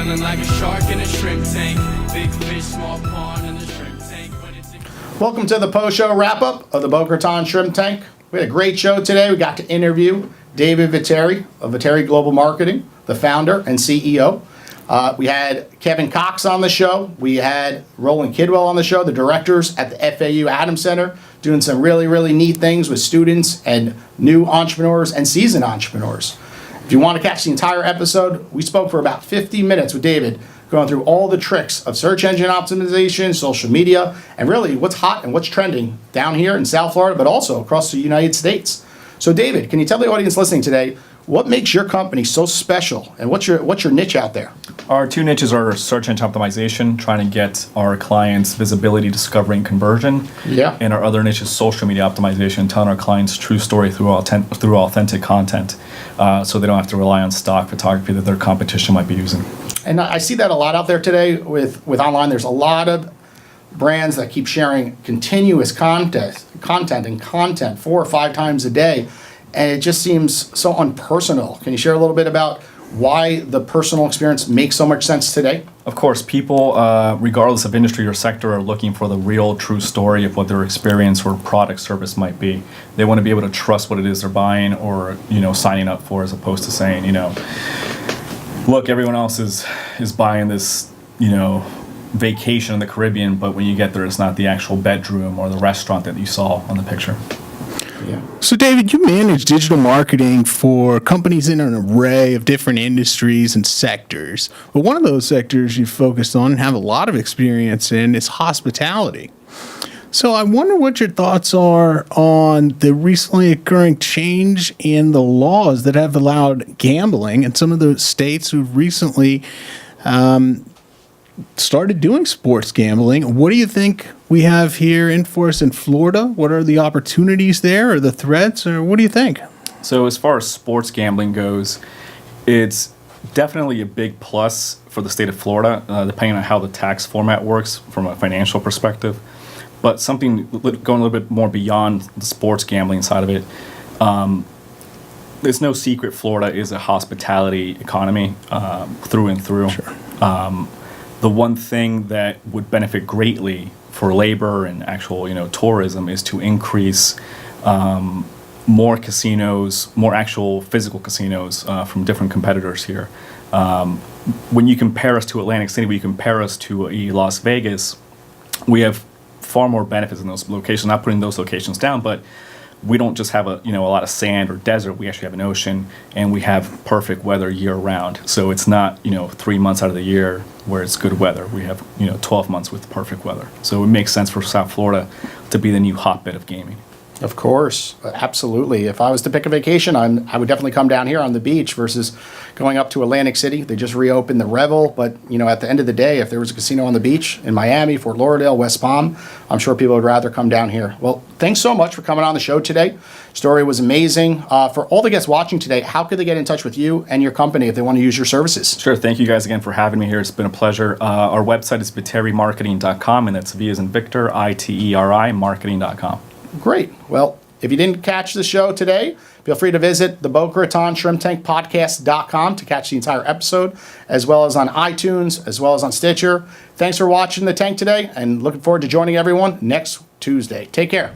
feeling like a shark in a shrimp tank. Big fish, small pond in the shrimp tank. Welcome to the post-show wrap-up of the Boca Raton Shrimp Tank. We had a great show today. We got to interview David Viteri of Viteri Global Marketing, the founder and CEO. We had Kevin Cox on the show. We had Roland Kidwell on the show, the directors at the FAU Adams Center, doing some really, really neat things with students and new entrepreneurs and seasoned entrepreneurs. If you want to catch the entire episode, we spoke for about 50 minutes with David, going through all the tricks of search engine optimization, social media, and really what's hot and what's trending down here in South Florida, but also across the United States. So David, can you tell the audience listening today, what makes your company so special, and what's your niche out there? Our two niches are search engine optimization, trying to get our clients visibility, discovery, and conversion. Yeah. And our other niche is social media optimization, telling our clients true story through authentic content, so they don't have to rely on stock photography that their competition might be using. And I see that a lot out there today with online. There's a lot of brands that keep sharing continuous content 4 or 5 times a day, and it just seems so unpersonal. Can you share a little bit about why the personal experience makes so much sense today? Of course, people, regardless of industry or sector, are looking for the real, true story of what their experience or product service might be. They want to be able to trust what it is they're buying or signing up for, as opposed to saying, look, everyone else is buying this, vacation in the Caribbean, but when you get there, it's not the actual bedroom or the restaurant that you saw on the picture. Yeah. So, David, you manage digital marketing for companies in an array of different industries and sectors. But one of those sectors you focused on and have a lot of experience in is hospitality. So I wonder what your thoughts are on the recently occurring change in the laws that have allowed gambling in some of the states who've recently started doing sports gambling. What do you think we have here in force in Florida? What are the opportunities there, or the threats, or what do you think? So as far as sports gambling goes, it's definitely a big plus for the state of Florida, depending on how the tax format works from a financial perspective. But something going a little bit more beyond the sports gambling side of it, there's no secret Florida is a hospitality economy through and through. Sure. The one thing that would benefit greatly for labor and actual tourism is to increase more casinos, more actual physical casinos from different competitors here. When you compare us to Atlantic City, when you compare us to Las Vegas, we have far more benefits in those locations. Not putting those locations down, but we don't just have a lot of sand or desert. We actually have an ocean, and we have perfect weather year round. So it's not 3 months out of the year where it's good weather. We have 12 months with perfect weather. So it makes sense for South Florida to be the new hotbed of gaming. Of course, absolutely. If I was to pick a vacation, I would definitely come down here on the beach versus going up to Atlantic City. They just reopened the Revel, but at the end of the day, if there was a casino on the beach in Miami, Fort Lauderdale, West Palm, I'm sure people would rather come down here. Well, thanks so much for coming on the show today. Story was amazing. For all the guests watching today, how could they get in touch with you and your company if they want to use your services? Sure. Thank you guys again for having me here. It's been a pleasure. Our website is viterimarketing.com, and that's V as in Victor, ITERI, marketing.com. Great. Well, if you didn't catch the show today, feel free to visit the Boca Raton Shrimp Tank Podcast.com to catch the entire episode, as well as on iTunes, as well as on Stitcher. Thanks for watching the tank today, and looking forward to joining everyone next Tuesday. Take care.